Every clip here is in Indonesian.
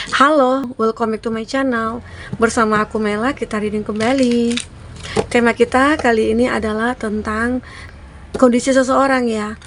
Halo, welcome back to my channel. Bersama aku Mela, kita reading kembali. Tema kita kali ini adalah tentang kondisi seseorang ya,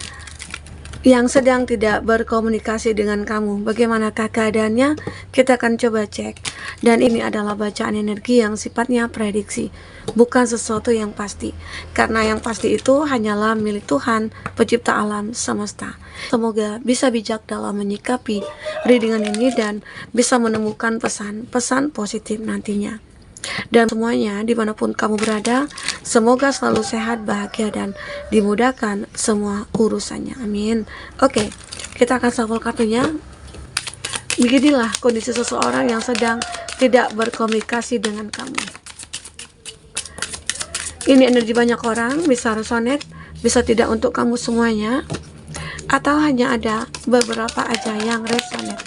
yang sedang tidak berkomunikasi dengan kamu. Bagaimanakah keadaannya? Kita akan coba cek. Dan ini adalah bacaan energi yang sifatnya prediksi, bukan sesuatu yang pasti. Karena yang pasti itu hanyalah milik Tuhan, pencipta alam semesta. Semoga bisa bijak dalam menyikapi readingan ini dan bisa menemukan pesan-pesan positif nantinya. Dan semuanya dimanapun kamu berada, semoga selalu sehat, bahagia, dan dimudahkan semua urusannya. Amin. Oke, kita akan shuffle kartunya. Beginilah kondisi seseorang yang sedang tidak berkomunikasi dengan kamu. Ini energi banyak orang, bisa resonate, bisa tidak untuk kamu semuanya, atau hanya ada beberapa aja yang resonate.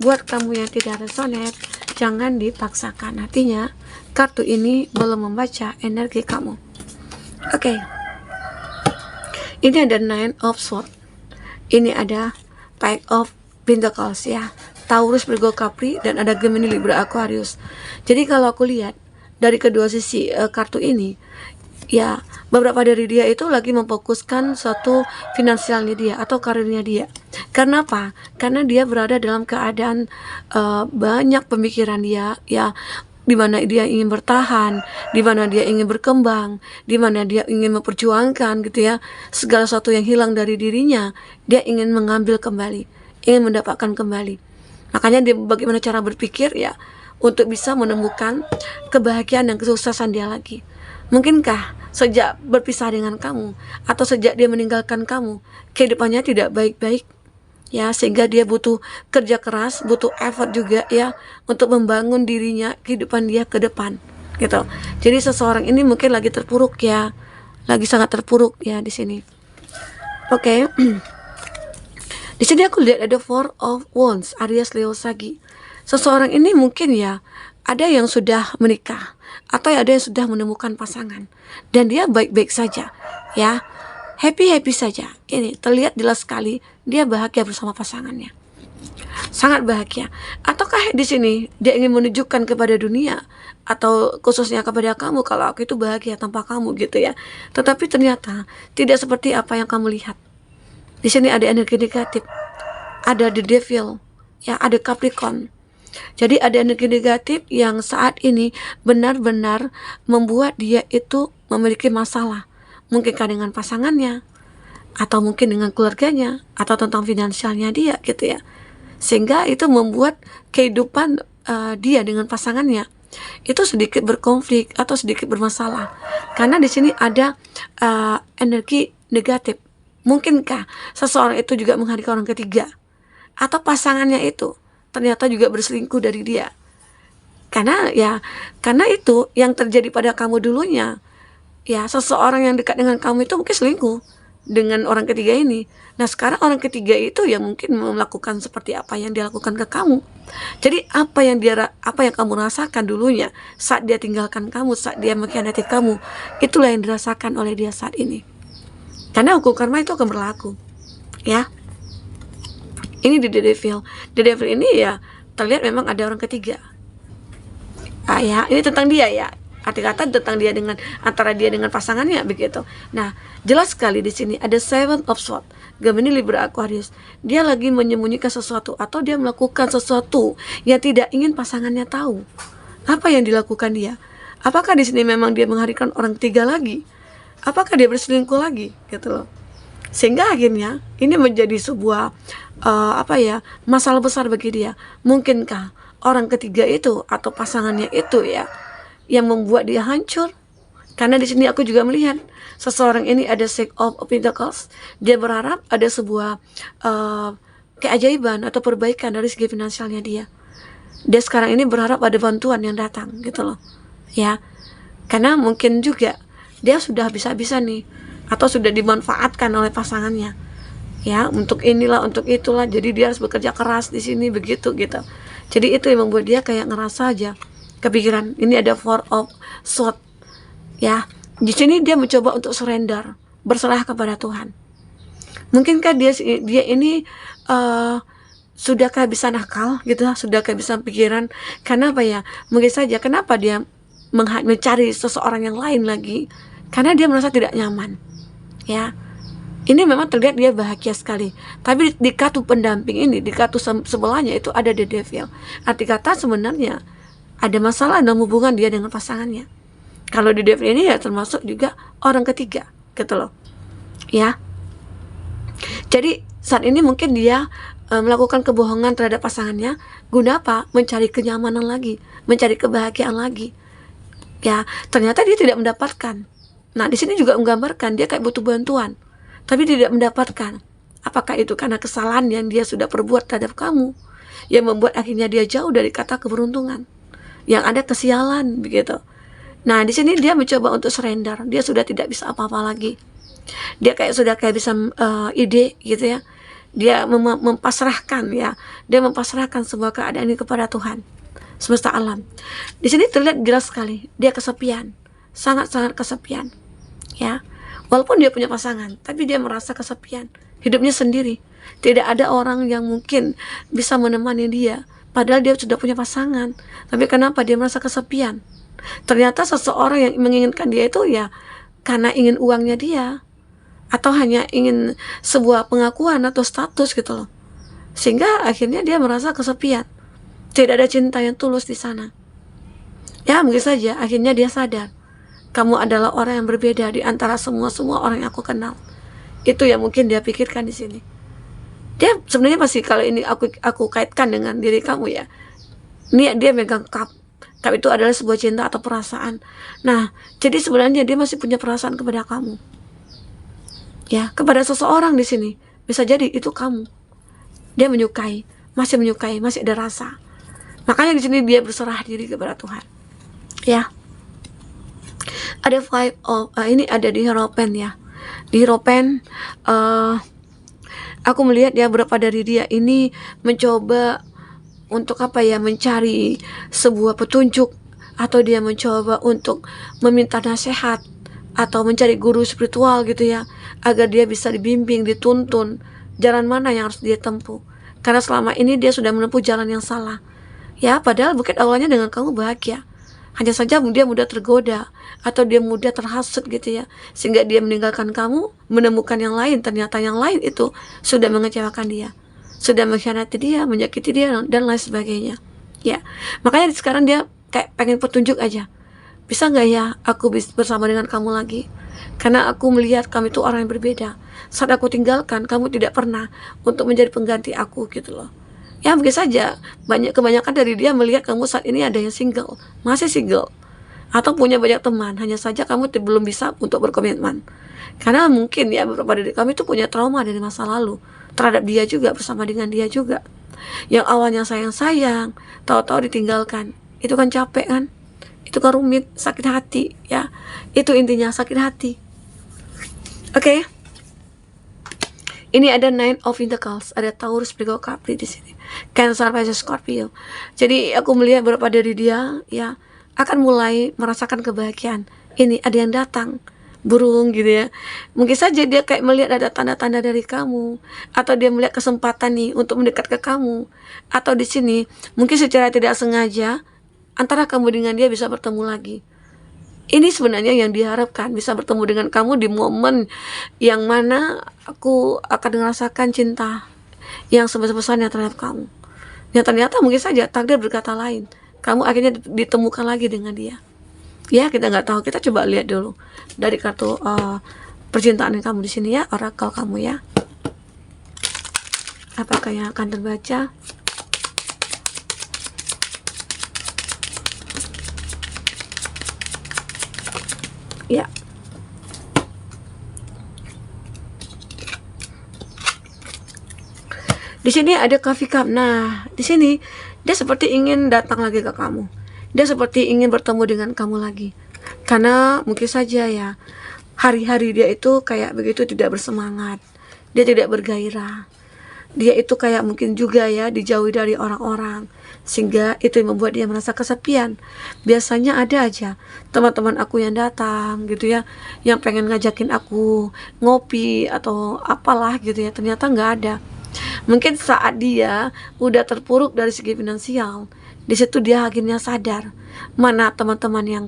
Buat kamu yang tidak resonate, jangan dipaksakan. Artinya kartu ini belum membaca energi kamu. Oke. Ini ada Nine of Swords. Ini ada Page of Pentacles ya. Taurus, Virgo, Capri, dan ada Gemini, Libra, Aquarius. Jadi kalau aku lihat dari kedua sisi kartu ini, ya beberapa dari dia itu lagi memfokuskan suatu finansialnya dia atau karirnya dia. Karena apa? Karena dia berada dalam keadaan banyak pemikiran dia, ya, di mana dia ingin bertahan, di mana dia ingin berkembang, di mana dia ingin memperjuangkan gitu ya. Segala sesuatu yang hilang dari dirinya, dia ingin mengambil kembali, ingin mendapatkan kembali. Makanya dia bagaimana cara berpikir ya untuk bisa menemukan kebahagiaan dan kesuksesan dia lagi. Mungkinkah sejak berpisah dengan kamu atau sejak dia meninggalkan kamu, kehidupannya tidak baik-baik ya, sehingga dia butuh kerja keras, butuh effort juga ya untuk membangun dirinya, kehidupan dia ke depan gitu. Jadi seseorang ini mungkin lagi terpuruk ya, lagi sangat terpuruk ya di sini. Oke. Di sini aku lihat ada Four of Wands, Aries, Leo, Sagi. Seseorang ini mungkin ya ada yang sudah menikah atau ada yang sudah menemukan pasangan dan dia baik-baik saja ya, happy saja. Ini terlihat jelas sekali dia bahagia bersama pasangannya, sangat bahagia. Ataukah di sini dia ingin menunjukkan kepada dunia atau khususnya kepada kamu kalau aku itu bahagia tanpa kamu gitu ya, tetapi ternyata tidak seperti apa yang kamu lihat. Di sini ada energi negatif, ada the devil, ya, ada Capricorn. Jadi ada energi negatif yang saat ini benar-benar membuat dia itu memiliki masalah, mungkinkah dengan pasangannya, atau mungkin dengan keluarganya, atau tentang finansialnya dia gitu ya. Sehingga itu membuat kehidupan dia dengan pasangannya itu sedikit berkonflik atau sedikit bermasalah, karena di sini ada energi negatif. Mungkinkah seseorang itu juga menghargai orang ketiga, atau pasangannya itu ternyata juga berselingkuh dari dia. Karena itu yang terjadi pada kamu dulunya. Ya, seseorang yang dekat dengan kamu itu mungkin selingkuh dengan orang ketiga ini. Nah, sekarang orang ketiga itu yang mungkin melakukan seperti apa yang dia lakukan ke kamu. Jadi apa yang kamu rasakan dulunya saat dia tinggalkan kamu, saat dia mengkhianati kamu, itulah yang dirasakan oleh dia saat ini. Karena hukum karma itu akan berlaku ya. Ini di The Devil. The Devil ini ya terlihat memang ada orang ketiga ya, ini tentang dia ya, arti kata tentang dia dengan antara dia dengan pasangannya begitu. Nah, jelas sekali di sini ada Seven of Swords, Gemini, Libra, Aquarius. Dia lagi menyembunyikan sesuatu atau dia melakukan sesuatu yang tidak ingin pasangannya tahu. Apa yang dilakukan dia? Apakah di sini memang dia menghadirkan orang ketiga lagi? Apakah dia berselingkuh lagi gitu loh, sehingga akhirnya ini menjadi sebuah masalah besar bagi dia. Mungkinkah orang ketiga itu atau pasangannya itu ya yang membuat dia hancur? Karena di sini aku juga melihat seseorang ini ada Six of Pentacles. Dia berharap ada sebuah keajaiban atau perbaikan dari segi finansialnya dia. Dia sekarang ini berharap ada bantuan yang datang gitu loh ya, karena mungkin juga dia sudah habis-habisan nih, atau sudah dimanfaatkan oleh pasangannya ya, untuk inilah untuk itulah, jadi dia harus bekerja keras di sini begitu gitu. Jadi itu yang membuat dia kayak ngerasa aja kepikiran. Ini ada Four of Swords ya. Di sini dia mencoba untuk surrender, berserah kepada Tuhan. Mungkinkah dia ini sudah kehabisan akal gitu, sudah kehabisan pikiran. Karena apa ya? Mungkin saja kenapa dia mencari seseorang yang lain lagi, karena dia merasa tidak nyaman. Ya, ini memang terlihat dia bahagia sekali, tapi di kartu pendamping ini, di kartu sebelahnya itu ada the devil. Arti kata sebenarnya ada masalah dalam hubungan dia dengan pasangannya. Kalau di devil ini ya termasuk juga orang ketiga gitu loh ya. Jadi saat ini mungkin dia melakukan kebohongan terhadap pasangannya, guna apa? Mencari kenyamanan lagi, mencari kebahagiaan lagi. Ya, ternyata dia tidak mendapatkan. Nah, di sini juga menggambarkan dia kayak butuh bantuan, tapi tidak mendapatkan. Apakah itu karena kesalahan yang dia sudah perbuat terhadap kamu, yang membuat akhirnya dia jauh dari kata keberuntungan, yang ada kesialan begitu. Nah, di sini dia mencoba untuk surrender. Dia sudah tidak bisa apa-apa lagi. Dia sudah bisa ide gitu ya. Dia mempasrahkan ya. Dia mempasrahkan sebuah keadaan ini kepada Tuhan semesta alam. Di sini terlihat jelas sekali dia kesepian, sangat-sangat kesepian. Ya, walaupun dia punya pasangan, tapi dia merasa kesepian. Hidupnya sendiri. Tidak ada orang yang mungkin bisa menemani dia. Padahal dia sudah punya pasangan. Tapi kenapa dia merasa kesepian? Ternyata seseorang yang menginginkan dia itu ya karena ingin uangnya dia, atau hanya ingin sebuah pengakuan atau status gitu loh. Sehingga akhirnya dia merasa kesepian. Tidak ada cinta yang tulus di sana. Ya, mungkin saja akhirnya dia sadar, kamu adalah orang yang berbeda di antara semua orang yang aku kenal. Itu yang mungkin dia pikirkan di sini. Dia sebenarnya masih, kalau ini aku kaitkan dengan diri kamu ya. Ini dia megang cup. Cup itu adalah sebuah cinta atau perasaan. Nah, jadi sebenarnya dia masih punya perasaan kepada kamu. Ya, kepada seseorang di sini. Bisa jadi itu kamu. Dia menyukai, masih ada rasa. Makanya di sini dia berserah diri kepada Tuhan. Ya. Ada five of ini ada di Hierophant ya. Di Hierophant aku melihat ya beberapa dari dia ini mencoba untuk apa ya, mencari sebuah petunjuk, atau dia mencoba untuk meminta nasihat atau mencari guru spiritual gitu ya, agar dia bisa dibimbing, dituntun jalan mana yang harus dia tempuh. Karena selama ini dia sudah menempuh jalan yang salah. Ya, padahal bukit awalnya dengan kamu bahagia. Hanya saja dia mudah tergoda, atau dia mudah terhasut gitu ya, sehingga dia meninggalkan kamu, menemukan yang lain. Ternyata yang lain itu sudah mengecewakan dia, sudah mengkhianati dia, menyakiti dia, dan lain sebagainya. Ya, makanya sekarang dia kayak pengen petunjuk aja. Bisa nggak ya aku bersama dengan kamu lagi? Karena aku melihat kamu itu orang yang berbeda. Saat aku tinggalkan, kamu tidak pernah untuk menjadi pengganti aku gitu loh. Ya, mungkin saja kebanyakan dari dia melihat kamu saat ini ada yang single, masih single, atau punya banyak teman. Hanya saja kamu belum bisa untuk berkomitmen. Karena mungkin ya beberapa dari kami itu punya trauma dari masa lalu terhadap dia juga, bersama dengan dia juga. Yang awalnya sayang-sayang, tahu-tahu ditinggalkan. Itu kan capek kan? Itu kan rumit, sakit hati ya. Itu intinya, sakit hati. Oke. Ini ada Nine of Pentacles, ada Taurus, Virgo, Capri di sini. Cancer, Pisces, Scorpio. Jadi aku melihat beberapa dari dia ya akan mulai merasakan kebahagiaan. Ini ada yang datang, burung gitu ya. Mungkin saja dia kayak melihat ada tanda-tanda dari kamu, atau dia melihat kesempatan nih untuk mendekat ke kamu. Atau di sini mungkin secara tidak sengaja antara kamu dengan dia bisa bertemu lagi. Ini sebenarnya yang diharapkan, bisa bertemu dengan kamu di momen yang mana aku akan merasakan cinta yang sebesar-besarnya terhadap kamu. Yang ternyata mungkin saja takdir berkata lain. Kamu akhirnya ditemukan lagi dengan dia. Ya, kita nggak tahu. Kita coba lihat dulu dari kartu percintaan kamu di sini ya, oracle kamu ya. Apakah yang akan terbaca? Ya. Di sini ada Coffee Cup. Nah, di sini dia seperti ingin datang lagi ke kamu. Dia seperti ingin bertemu dengan kamu lagi. Karena mungkin saja ya, hari-hari dia itu kayak begitu tidak bersemangat. Dia tidak bergairah. Dia itu kayak mungkin juga ya dijauhi dari orang-orang, sehingga itu yang membuat dia merasa kesepian. Biasanya ada aja teman-teman aku yang datang gitu ya, yang pengen ngajakin aku ngopi atau apalah gitu ya, ternyata nggak ada. Mungkin saat dia udah terpuruk dari segi finansial, di situ dia akhirnya sadar mana teman-teman yang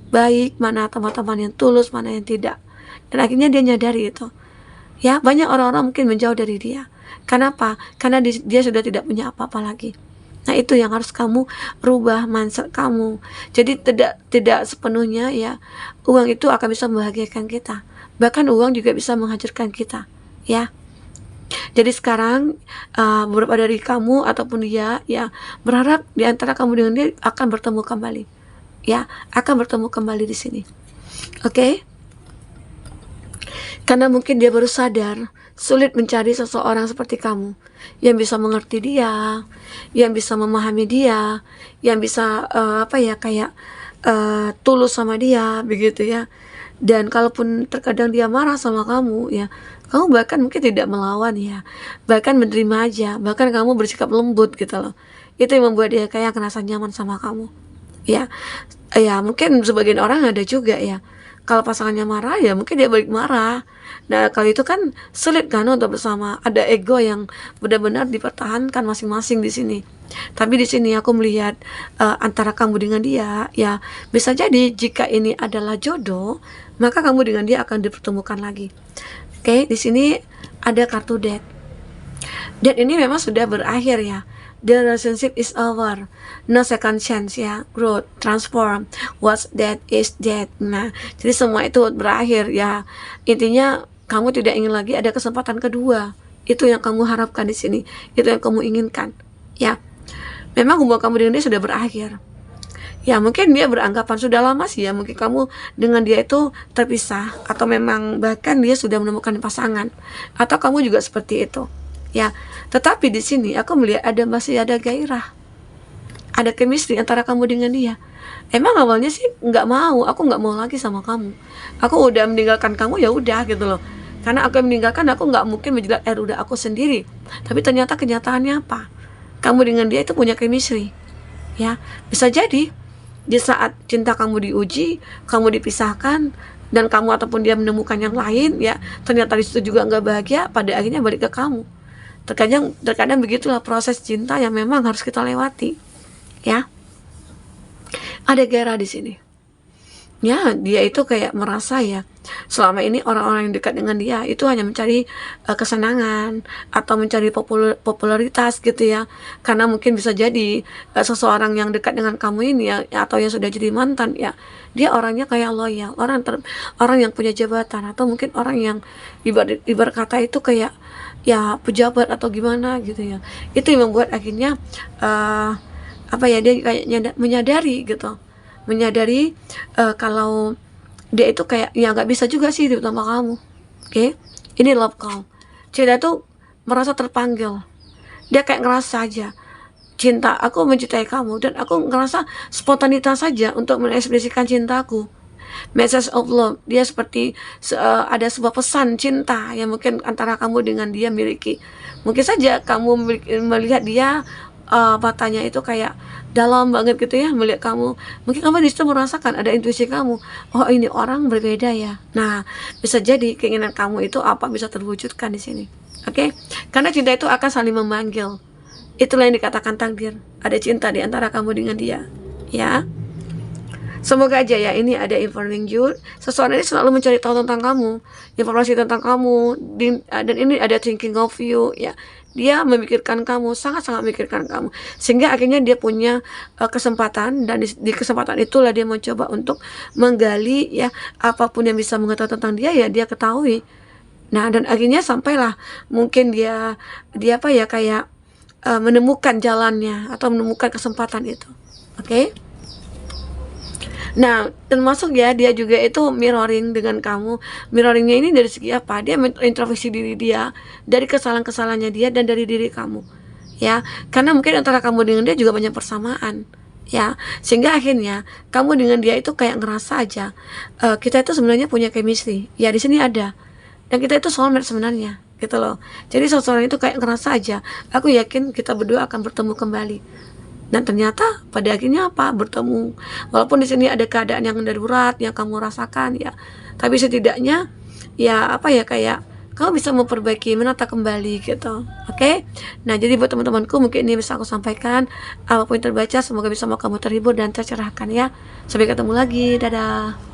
baik, mana teman-teman yang tulus, mana yang tidak. Dan akhirnya dia nyadari itu. Ya, banyak orang-orang mungkin menjauh dari dia. Kenapa? Karena dia sudah tidak punya apa-apa lagi. Nah, itu yang harus kamu rubah mindset kamu. Jadi tidak sepenuhnya ya uang itu akan bisa membahagiakan kita. Bahkan uang juga bisa menghancurkan kita, ya. Jadi sekarang beberapa dari kamu ataupun dia ya berharap di antara kamu dengan dia akan bertemu kembali. Ya, akan bertemu kembali di sini. Oke? Karena mungkin dia baru sadar sulit mencari seseorang seperti kamu yang bisa mengerti dia, yang bisa memahami dia, yang bisa tulus sama dia, begitu ya. Dan kalaupun terkadang dia marah sama kamu ya, kamu bahkan mungkin tidak melawan ya, bahkan menerima aja, bahkan kamu bersikap lembut gitu loh. Itu yang membuat dia kayak ngerasa nyaman sama kamu. Ya, ya mungkin sebagian orang ada juga ya. Kalau pasangannya marah ya mungkin dia balik marah. Nah, kalau itu kan sulit kan untuk bersama. Ada ego yang benar-benar dipertahankan masing-masing di sini. Tapi di sini aku melihat antara kamu dengan dia, ya bisa jadi jika ini adalah jodoh, maka kamu dengan dia akan dipertemukan lagi. Oke, di sini ada kartu death. Dan ini memang sudah berakhir ya. The relationship is over. No second chance ya. Growth, transform. What's dead is dead. Nah, jadi semua itu berakhir ya. Intinya kamu tidak ingin lagi ada kesempatan kedua. Itu yang kamu harapkan di sini. Itu yang kamu inginkan. Ya. Memang hubungan kamu dengan dia sudah berakhir. Ya mungkin dia beranggapan sudah lama sih ya, mungkin kamu dengan dia itu terpisah, atau memang bahkan dia sudah menemukan pasangan, atau kamu juga seperti itu ya. Tetapi di sini aku melihat masih ada gairah, ada chemistry antara kamu dengan dia. Emang awalnya sih aku nggak mau lagi sama kamu, aku udah meninggalkan kamu, ya udah gitu loh. Karena aku yang meninggalkan, aku nggak mungkin menjilat air udah aku sendiri. Tapi ternyata kenyataannya apa? Kamu dengan dia itu punya chemistry ya. Bisa jadi di saat cinta kamu diuji, kamu dipisahkan, dan kamu ataupun dia menemukan yang lain ya, ternyata di situ juga nggak bahagia, pada akhirnya balik ke kamu. Terkadang begitulah proses cinta yang memang harus kita lewati ya. Ada gairah di sini ya. Dia itu kayak merasa ya, selama ini orang-orang yang dekat dengan dia itu hanya mencari kesenangan atau mencari popularitas gitu ya. Karena mungkin bisa jadi seseorang yang dekat dengan kamu ini ya, atau yang sudah jadi mantan ya, dia orangnya kayak loyal, orang yang punya jabatan, atau mungkin orang yang ibarat kata itu kayak ya pejabat atau gimana gitu ya. Itu yang membuat akhirnya dia kayak menyadari kalau dia itu kayak ya nggak bisa juga sih hidup tanpa kamu. Oke? Ini love call. Cinta itu merasa terpanggil. Dia kayak ngerasa aja, cinta, aku mencintai kamu, dan aku ngerasa spontanitas saja untuk mengekspresikan cintaku. Message of love, dia seperti ada sebuah pesan cinta yang mungkin antara kamu dengan dia miliki. Mungkin saja kamu melihat dia matanya itu kayak dalam banget gitu ya, melihat kamu. Mungkin kamu di situ merasakan ada intuisi kamu, oh ini orang berbeda ya. Nah, bisa jadi keinginan kamu itu apa bisa terwujudkan di sini. Oke? Karena cinta itu akan saling memanggil. Itulah yang dikatakan takdir. Ada cinta di antara kamu dengan dia. Ya. Semoga aja ya ini ada informing you. Seseorang ini selalu mencari tahu tentang kamu, informasi tentang kamu, dan ini ada thinking of you ya. Dia memikirkan kamu, sangat-sangat memikirkan kamu, sehingga akhirnya dia punya kesempatan, dan di kesempatan itulah dia mencoba untuk menggali ya, apapun yang bisa mengetahui tentang dia ya dia ketahui. Nah, dan akhirnya sampailah mungkin dia kayak menemukan jalannya atau menemukan kesempatan itu. Oke? Nah, termasuk ya dia juga itu mirroring dengan kamu. Mirroringnya ini dari segi apa? Dia introspeksi diri dia dari kesalahan-kesalahannya dia dan dari diri kamu. Ya, karena mungkin antara kamu dengan dia juga banyak persamaan. Ya, sehingga akhirnya kamu dengan dia itu kayak ngerasa aja kita itu sebenarnya punya chemistry. Ya, di sini ada. Dan kita itu soulmate sebenarnya, gitu loh. Jadi seseorang itu kayak ngerasa aja, aku yakin kita berdua akan bertemu kembali. Dan ternyata pada akhirnya apa? Bertemu. Walaupun di sini ada keadaan yang darurat yang kamu rasakan ya, tapi setidaknya ya kayak kamu bisa memperbaiki, menata kembali gitu. Oke? Nah, jadi buat teman-temanku mungkin ini bisa aku sampaikan. Apapun yang terbaca semoga bisa mau kamu terhibur dan tercerahkan ya. Sampai ketemu lagi. Dadah.